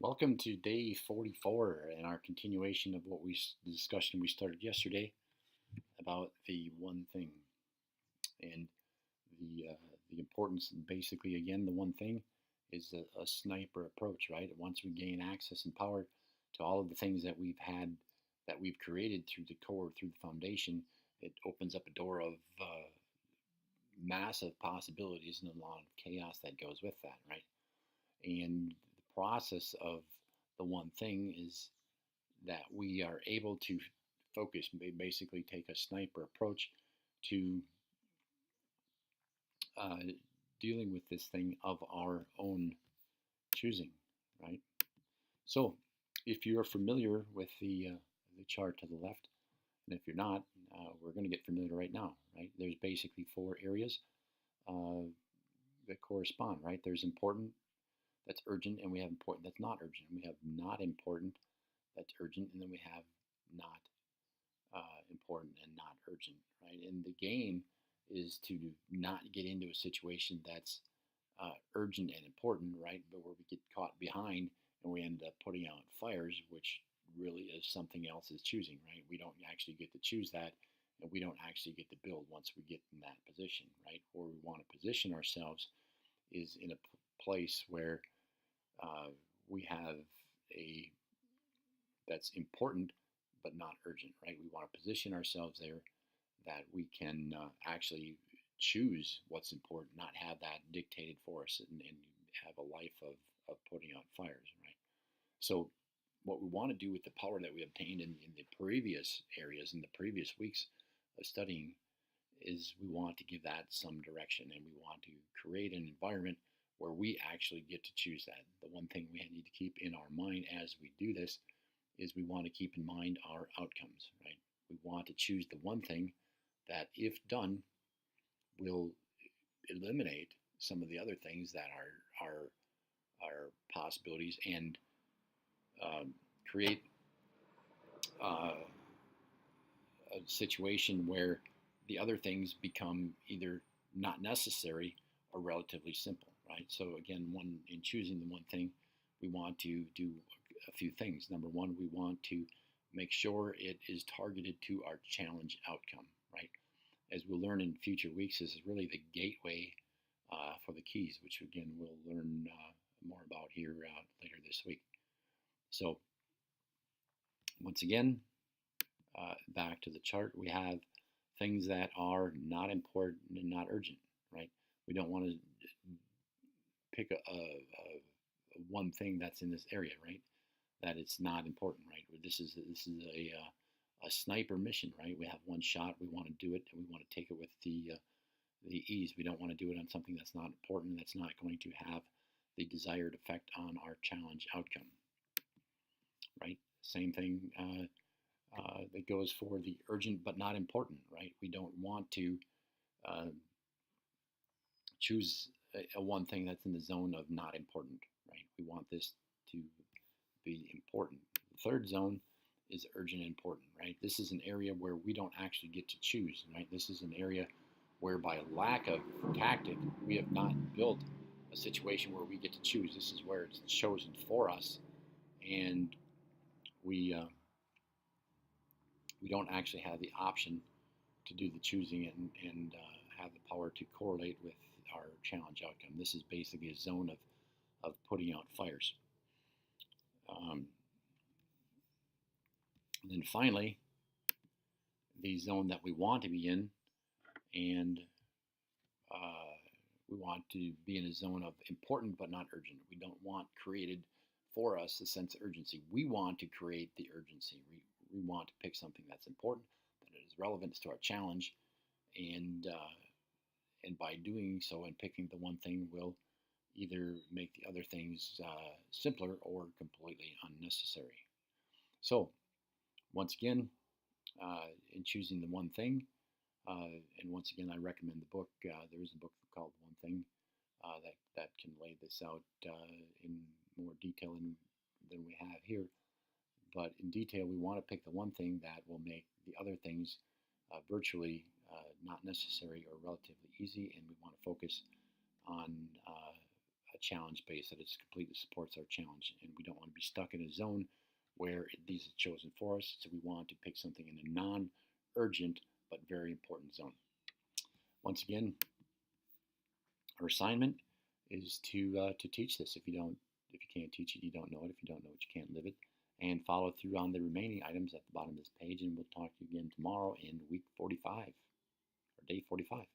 Welcome to day 44 and our continuation of the discussion we started yesterday about the one thing and the importance. Basically, again, the one thing is a sniper approach, right? Once we gain access and power to all of the things that we've had, that we've created through the core, through the foundation, it opens up a door of massive possibilities and a lot of chaos that goes with that, right? And the process of the one thing is that we are able to focus, basically take a sniper approach to uh, dealing with this thing of our own choosing, right? So, if you're familiar with the chart to the left, and if you're not, we're going to get familiar right now, right? There's basically four areas uh, that correspond, right? There's important, that's urgent, and we have important that's not urgent. And we have not important, that's urgent, and then we have not important and not urgent, right? And the game is to not get into a situation that's urgent and important, right? But where we get caught behind and we end up putting out fires, which really is something else's choosing, right? We don't actually get to choose that, and we don't actually get to build once we get in that position, right? Where we want to position ourselves is in a place where uh, we have a that's important but not urgent, right? We want to position ourselves there that we can actually choose what's important, not have that dictated for us, and have a life of putting out fires, right? So, what we want to do with the power that we obtained in the previous areas, in the previous weeks of studying, is we want to give that some direction and we want to create an environment where we actually get to choose that. The one thing we need to keep in our mind as we do this is we want to keep in mind our outcomes, right? We want to choose the one thing that, if done, will eliminate some of the other things that are possibilities and create uh, a situation where the other things become either not necessary or relatively simple, right? So again, one in choosing the one thing, we want to do a few things. Number one, we want to make sure it is targeted to our challenge outcome, right? As we'll learn in future weeks, this is really the gateway for the keys, which again we'll learn more about here later this week. So once again, back to the chart, we have things that are not important and not urgent, right? We don't want to pick a one thing that's in this area, right? That it's not important, right? This is a sniper mission, right? We have one shot, we want to do it, and we want to take it with the ease. We don't want to do it on something that's not important, that's not going to have the desired effect on our challenge outcome, right? Same thing that goes for the urgent but not important, right? We don't want to uh, choose a one thing that's in the zone of not important, right? We want this to be important. The third zone is urgent and important, right? This is an area where we don't actually get to choose, right? This is an area where, by lack of tactic, we have not built a situation where we get to choose. This is where it's chosen for us, and we uh, we don't actually have the option to do the choosing and have the power to correlate with our challenge outcome. This is basically a zone of putting out fires. Um, then finally, the zone that we want to be in, and uh, we want to be in a zone of important but not urgent. We don't want created for us a sense of urgency. We want to create the urgency. We want to pick something that's important, that is relevant to our challenge, and by doing so and picking the one thing will either make the other things simpler or completely unnecessary. So, once again, in choosing the one thing, and once again, I recommend the book. There is a book called One Thing that can lay this out in more detail than we have here. But in detail, we want to pick the one thing that will make the other things virtually not necessary or relatively easy, and we want to focus on challenge-based, that it completely supports our challenge. And we don't want to be stuck in a zone where these are chosen for us. So we want to pick something in a non-urgent but very important zone. Once again, our assignment is to teach this. If you can't teach it, you don't know it. If you don't know it, you can't live it. And follow through on the remaining items at the bottom of this page. And we'll talk to you again tomorrow in week 45 or day 45.